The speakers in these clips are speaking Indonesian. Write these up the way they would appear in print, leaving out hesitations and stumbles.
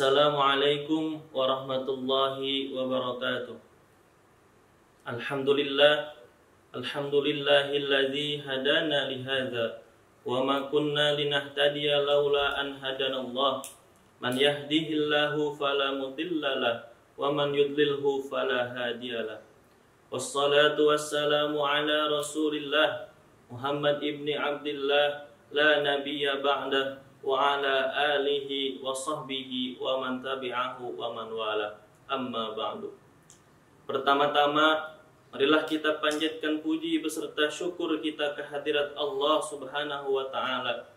Assalamualaikum warahmatullahi wabarakatuh. Alhamdulillahilladzi hadana lihadza wa ma kunna linahtadiya laula an hadanallah. Man yahdihillahu fala mudhillalah wa man yudlilhu fala hadiyalah. Wassalatu wassalamu ala Rasulillah Muhammad ibni Abdillah la nabiyya ba'dah wa ala alihi wa sahbihi wa man tabi'ahu wa man wala, amma ba'du. Pertama-tama marilah kita panjatkan puji beserta syukur kita kehadirat Allah Subhanahu wa ta'ala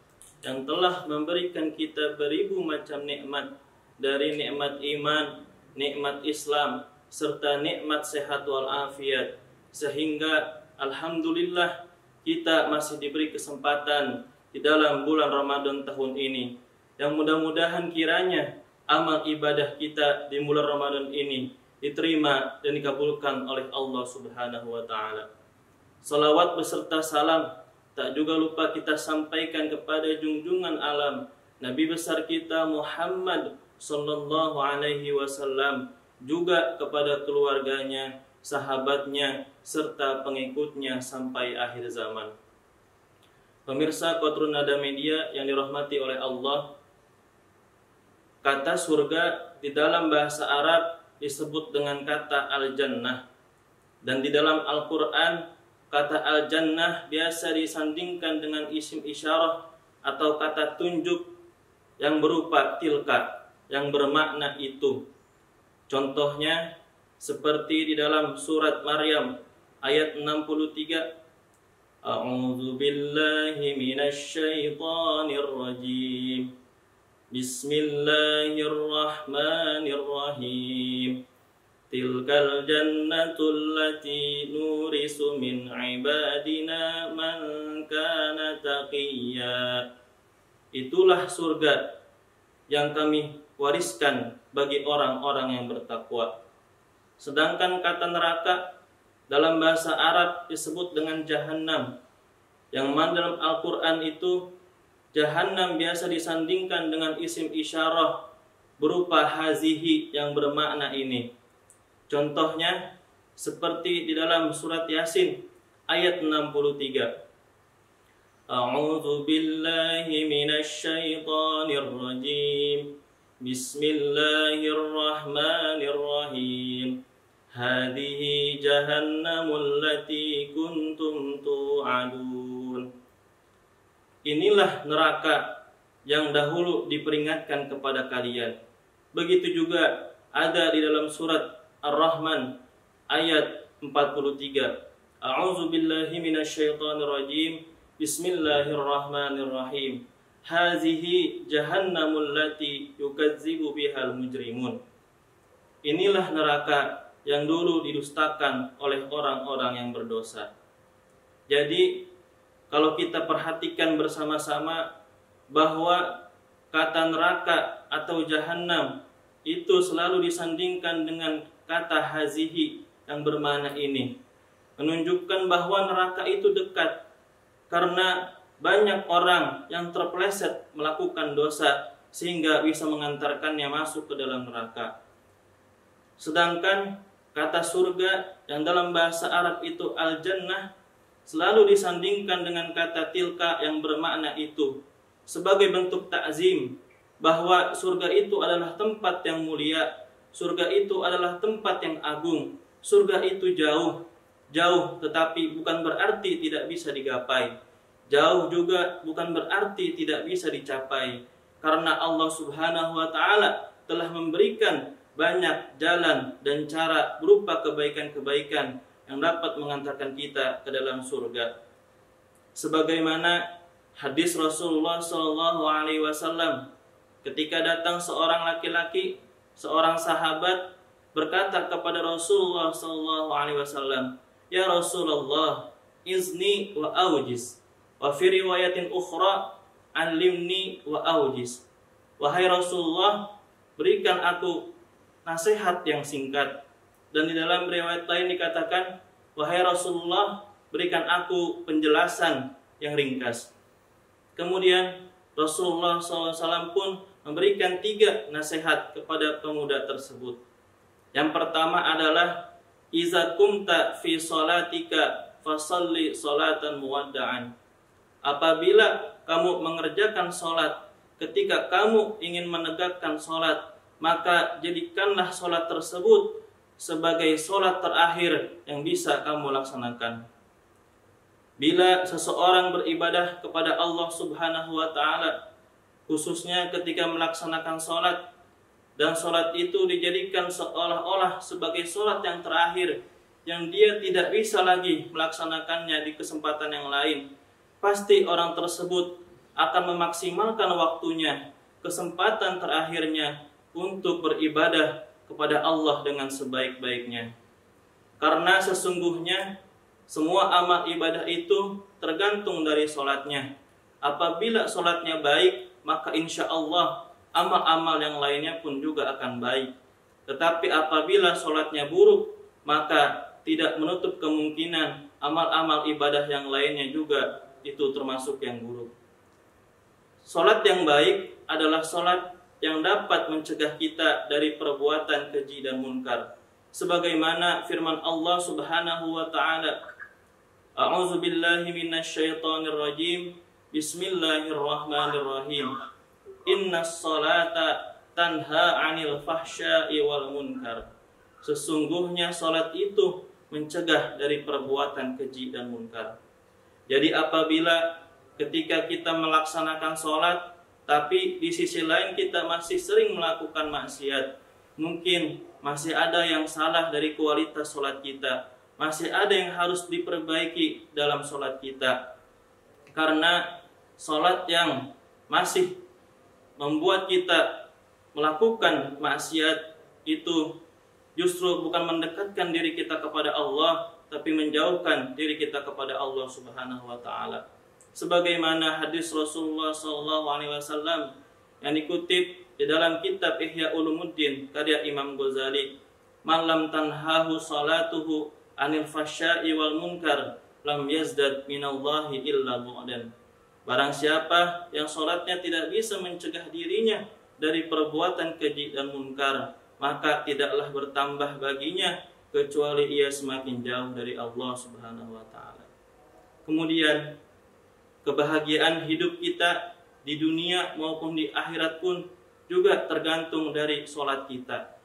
yang telah memberikan kita beribu macam nikmat, dari nikmat iman, nikmat Islam, serta nikmat sehat walafiat, sehingga alhamdulillah kita masih diberi kesempatan di dalam bulan Ramadan tahun ini, yang mudah-mudahan kiranya amal ibadah kita di bulan Ramadan ini diterima dan dikabulkan oleh Allah Subhanahu wa ta'ala. Salawat beserta salam tak juga lupa kita sampaikan kepada junjungan alam Nabi besar kita Muhammad sallallahu alaihi wasallam, juga kepada keluarganya, sahabatnya, serta pengikutnya sampai akhir zaman. Pemirsa Qatrun Nada Media yang dirahmati oleh Allah, kata surga di dalam bahasa Arab disebut dengan kata al-jannah, dan di dalam Al-Quran kata al-jannah biasa disandingkan dengan isim isyarah atau kata tunjuk yang berupa tilka, yang bermakna itu. Contohnya seperti di dalam surat Maryam ayat 63, A'udzu billahi minasy syaithanir rajim. Bismillahirrahmanirrahim. Tilkal jannatul lati nurisu min ibadina man kana taqiyya. Itulah surga yang kami wariskan bagi orang-orang yang bertakwa. Sedangkan kata neraka dalam bahasa Arab disebut dengan jahannam, yang mana dalam Al-Quran itu jahannam biasa disandingkan dengan isim isyarah berupa hazihi yang bermakna ini. Contohnya seperti di dalam surat Yasin ayat 63. A'udzu billahi minasy syaithanir rajim. Bismillahirrahmanirrahim. Hadhihi jahannamul lati kuntum tu'adun. Inilah neraka yang dahulu diperingatkan kepada kalian. Begitu juga ada di dalam surat Ar-Rahman ayat 43. A'udzu billahi minasyaitonir rajim. Bismillahirrahmanirrahim. Hazihi jahannamul lati yukadzibu bihal mujrimun. Inilah neraka yang dulu didustakan oleh orang-orang yang berdosa. Jadi kalau kita perhatikan bersama-sama bahwa kata neraka atau jahannam itu selalu disandingkan dengan kata hazihi yang bermakna ini, menunjukkan bahwa neraka itu dekat, karena banyak orang yang terpeleset melakukan dosa sehingga bisa mengantarkannya masuk ke dalam neraka. Sedangkan kata surga yang dalam bahasa Arab itu al-jannah selalu disandingkan dengan kata tilka yang bermakna itu, sebagai bentuk ta'zim bahwa surga itu adalah tempat yang mulia, surga itu adalah tempat yang agung, surga itu jauh, tetapi bukan berarti tidak bisa digapai. Jauh juga bukan berarti tidak bisa dicapai, karena Allah Subhanahu wa ta'ala telah memberikan banyak jalan dan cara berupa kebaikan-kebaikan yang dapat mengantarkan kita ke dalam surga. Sebagaimana hadis Rasulullah SAW, ketika datang seorang laki-laki, seorang sahabat berkata kepada Rasulullah SAW, "Ya Rasulullah, izni wa aujiz." Wa fi riwayatin ukhra, "Alimni wa aujiz." Wahai Rasulullah, berikan aku nasihat yang singkat. Dan di dalam riwayat lain dikatakan, "Wahai Rasulullah, berikan aku penjelasan yang ringkas." Kemudian Rasulullah SAW pun memberikan 3 nasihat kepada pemuda tersebut. Yang pertama adalah iza kumta fi sholatika fasalli sholatan muwadda'an. Apabila kamu mengerjakan sholat, ketika kamu ingin menegakkan sholat, maka jadikanlah sholat tersebut sebagai sholat terakhir yang bisa kamu laksanakan. Bila seseorang beribadah kepada Allah Subhanahu wa Ta'ala, khususnya ketika melaksanakan sholat, dan sholat itu dijadikan seolah-olah sebagai sholat yang terakhir, yang dia tidak bisa lagi melaksanakannya di kesempatan yang lain, pasti orang tersebut akan memaksimalkan waktunya, kesempatan terakhirnya untuk beribadah kepada Allah dengan sebaik-baiknya. Karena sesungguhnya semua amal ibadah itu tergantung dari sholatnya. Apabila sholatnya baik, maka insya Allah amal-amal yang lainnya pun juga akan baik. Tetapi apabila sholatnya buruk, maka tidak menutup kemungkinan amal-amal ibadah yang lainnya juga itu termasuk yang buruk. Sholat yang baik adalah sholat yang dapat mencegah kita dari perbuatan keji dan munkar. Sebagaimana firman Allah Subhanahu wa Ta'ala, A'udzu billahi minasyaitonir rajim. Bismillahirrahmanirrahim. Innas salata tanha 'anil fahsya'i wal munkar. Sesungguhnya salat itu mencegah dari perbuatan keji dan munkar. Jadi apabila ketika kita melaksanakan salat tapi di sisi lain kita masih sering melakukan maksiat, mungkin masih ada yang salah dari kualitas salat kita, masih ada yang harus diperbaiki dalam salat kita. Karena salat yang masih membuat kita melakukan maksiat itu justru bukan mendekatkan diri kita kepada Allah, tapi menjauhkan diri kita kepada Allah Subhanahu wa Ta'ala. Sebagaimana hadis Rasulullah SAW yang dikutip di dalam kitab Ihya Ulumuddin karya Imam Ghazali, "Man lam tanhahu salatuhu 'anil fahsya'i wal munkar lam yazdad minallahi illa bu'dan." Barang siapa yang salatnya tidak bisa mencegah dirinya dari perbuatan keji dan munkar, maka tidaklah bertambah baginya kecuali ia semakin jauh dari Allah Subhanahu wa Ta'ala. Kemudian kebahagiaan hidup kita di dunia maupun di akhirat pun juga tergantung dari sholat kita.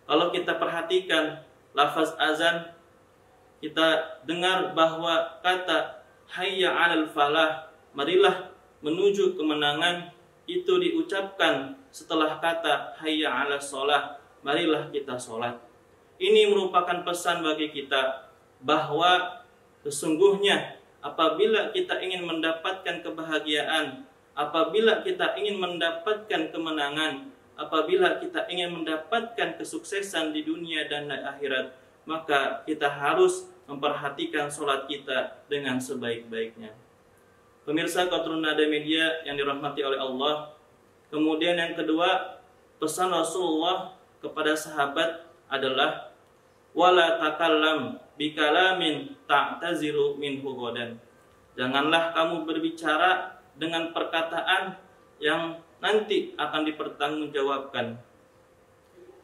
Kalau kita perhatikan lafaz azan, kita dengar bahwa kata hayya 'alal falah, marilah menuju kemenangan, itu diucapkan setelah kata hayya 'alas shalah, marilah kita sholat. Ini merupakan pesan bagi kita bahwa sesungguhnya apabila kita ingin mendapatkan kebahagiaan, apabila kita ingin mendapatkan kemenangan, apabila kita ingin mendapatkan kesuksesan di dunia dan di akhirat, maka kita harus memperhatikan sholat kita dengan sebaik-baiknya. Pemirsa Qatrun Nada Media yang dirahmati oleh Allah, kemudian yang kedua, pesan Rasulullah kepada sahabat adalah wala takallam bikalamin ta'taziru minhu ghadan. Janganlah kamu berbicara dengan perkataan yang nanti akan dipertanggungjawabkan.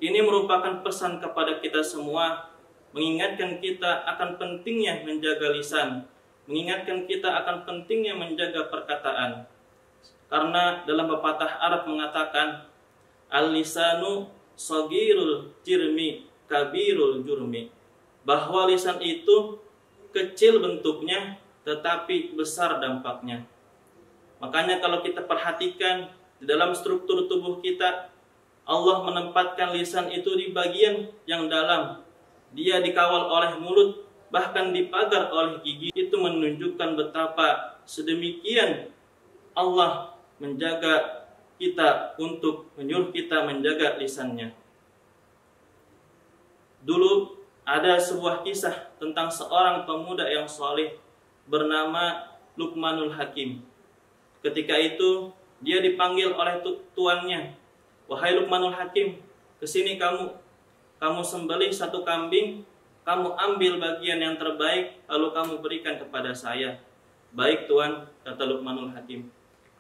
Ini merupakan pesan kepada kita semua, mengingatkan kita akan pentingnya menjaga lisan, mengingatkan kita akan pentingnya menjaga perkataan. Karena dalam pepatah Arab mengatakan al-lisanu shagirul jirmi kabirul jurmi, bahwa lisan itu kecil bentuknya tetapi besar dampaknya. Makanya kalau kita perhatikan di dalam struktur tubuh kita, Allah menempatkan lisan itu di bagian yang dalam. Dia dikawal oleh mulut, bahkan dipagar oleh gigi. Itu menunjukkan betapa sedemikian Allah menjaga kita untuk menyuruh kita menjaga lisannya. Dulu ada sebuah kisah tentang seorang pemuda yang saleh bernama Luqmanul Hakim. Ketika itu dia dipanggil oleh tuannya, "Wahai Luqmanul Hakim, kesini kamu sembelih satu kambing, kamu ambil bagian yang terbaik lalu kamu berikan kepada saya." "Baik tuan," kata Luqmanul Hakim.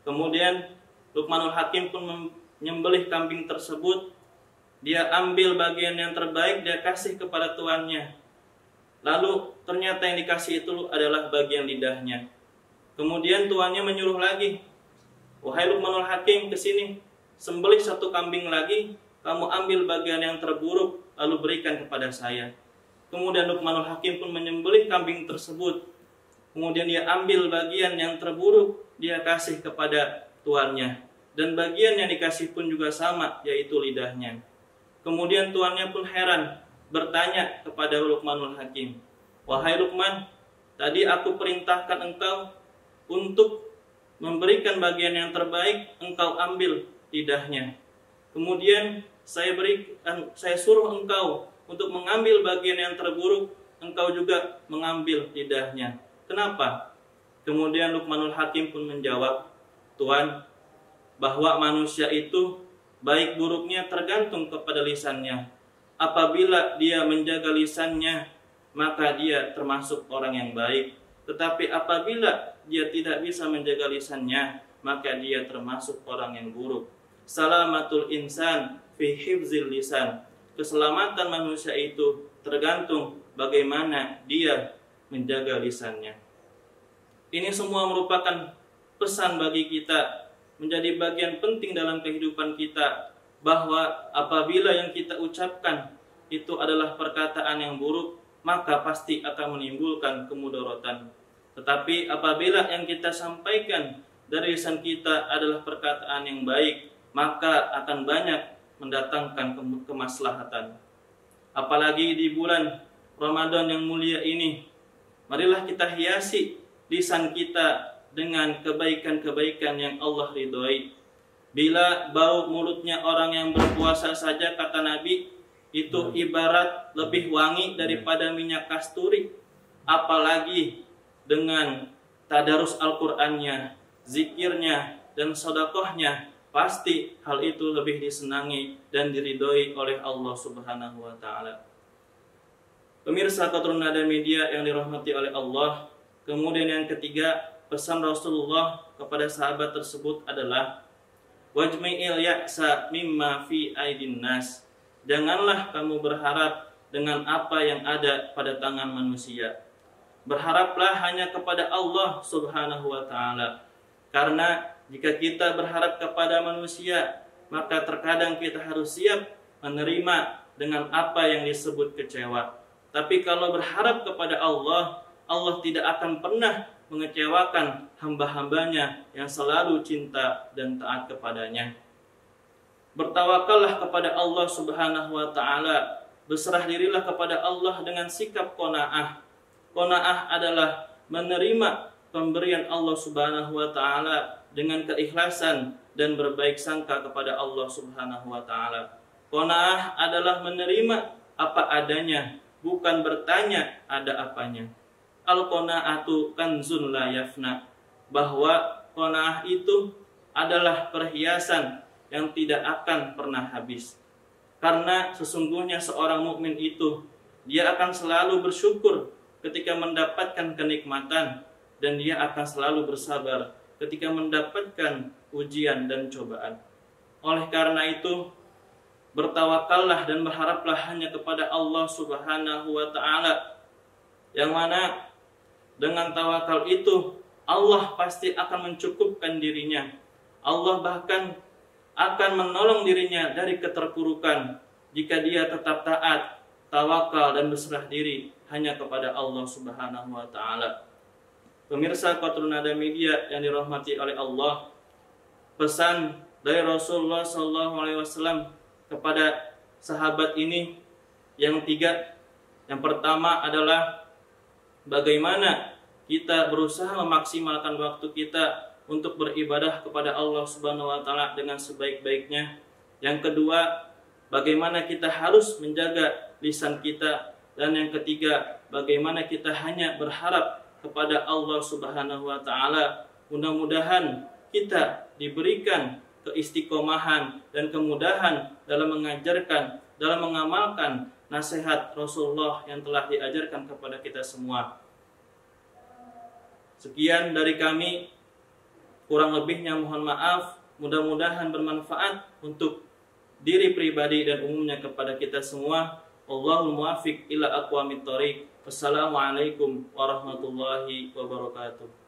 Kemudian Luqmanul Hakim pun menyembelih kambing tersebut. Dia ambil bagian yang terbaik, dia kasih kepada tuannya. Lalu ternyata yang dikasih itu adalah bagian lidahnya. Kemudian tuannya menyuruh lagi, wahai Luqmanul Hakim, kesini, sembelih satu kambing lagi, kamu ambil bagian yang terburuk, lalu berikan kepada saya. Kemudian Luqmanul Hakim pun menyembelih kambing tersebut. Kemudian dia ambil bagian yang terburuk, dia kasih kepada tuannya. Dan bagian yang dikasih pun juga sama, yaitu lidahnya. Kemudian tuannya pun heran, bertanya kepada Luqmanul Hakim, wahai Luqman, tadi aku perintahkan engkau untuk memberikan bagian yang terbaik, engkau ambil lidahnya. Kemudian saya suruh engkau untuk mengambil bagian yang terburuk, engkau juga mengambil lidahnya. Kenapa? Kemudian Luqmanul Hakim pun menjawab, Tuan, bahwa manusia itu baik buruknya tergantung kepada lisannya. Apabila dia menjaga lisannya, maka dia termasuk orang yang baik. Tetapi apabila dia tidak bisa menjaga lisannya, maka dia termasuk orang yang buruk. Salamatul insan fi hifzil lisan. Keselamatan manusia itu tergantung bagaimana dia menjaga lisannya. Ini semua merupakan pesan bagi kita, menjadi bagian penting dalam kehidupan kita, bahwa apabila yang kita ucapkan itu adalah perkataan yang buruk, maka pasti akan menimbulkan kemudaratan. Tetapi apabila yang kita sampaikan dari lisan kita adalah perkataan yang baik, maka akan banyak mendatangkan kemaslahatan. Apalagi di bulan Ramadan yang mulia ini, marilah kita hiasi lisan kita dengan kebaikan-kebaikan yang Allah ridhoi. Bila bau mulutnya orang yang berpuasa saja, kata Nabi, itu ibarat lebih wangi daripada minyak kasturi, apalagi dengan tadarus Al-Qur'annya, zikirnya, dan sedekahnya, pasti hal itu lebih disenangi dan diridhoi oleh Allah Subhanahu wa taala. Pemirsa Qatrun Nada Media yang dirahmati oleh Allah, kemudian yang ketiga, pesan Rasulullah kepada sahabat tersebut adalah wajmi'il ya'sa mimma fi aidin nas. Janganlah kamu berharap dengan apa yang ada pada tangan manusia. Berharaplah hanya kepada Allah Subhanahu wa taala. Karena jika kita berharap kepada manusia, maka terkadang kita harus siap menerima dengan apa yang disebut kecewa. Tapi kalau berharap kepada Allah, Allah tidak akan pernah mengecewakan hamba-hambanya yang selalu cinta dan taat kepadanya. Bertawakallah kepada Allah Subhanahu wa taala. Berserah dirilah kepada Allah dengan sikap qanaah. Qanaah adalah menerima pemberian Allah Subhanahu wa taala dengan keikhlasan dan berbaik sangka kepada Allah Subhanahu wa taala. Qanaah adalah menerima apa adanya, bukan bertanya ada apanya. Al-qanaatu kanzun la yafna, bahwa qanaah itu adalah perhiasan yang tidak akan pernah habis. Karena sesungguhnya seorang mukmin itu dia akan selalu bersyukur ketika mendapatkan kenikmatan, dan dia akan selalu bersabar ketika mendapatkan ujian dan cobaan. Oleh karena itu, bertawakallah dan berharaplah hanya kepada Allah Subhanahu wa taala, yang mana dengan tawakal itu Allah pasti akan mencukupkan dirinya. Allah bahkan akan menolong dirinya dari keterpurukan jika dia tetap taat, tawakal, dan berserah diri hanya kepada Allah Subhanahu wa taala. Pemirsa Qatrun Nada Media yang dirahmati oleh Allah, pesan dari Rasulullah SAW kepada sahabat ini yang tiga. Yang pertama adalah bagaimana kita berusaha memaksimalkan waktu kita untuk beribadah kepada Allah Subhanahu wa taala dengan sebaik-baiknya. Yang kedua, bagaimana kita harus menjaga lisan kita. Dan yang ketiga, bagaimana kita hanya berharap kepada Allah Subhanahu wa taala. Mudah-mudahan kita diberikan keistiqomahan dan kemudahan dalam mengajarkan, dalam mengamalkan nasihat Rasulullah yang telah diajarkan kepada kita semua. Sekian dari kami, kurang lebihnya mohon maaf. Mudah-mudahan bermanfaat untuk diri pribadi dan umumnya kepada kita semua. Allahul muwaffiq ila aqwamit thoriq. Wassalamualaikum warahmatullahi wabarakatuh.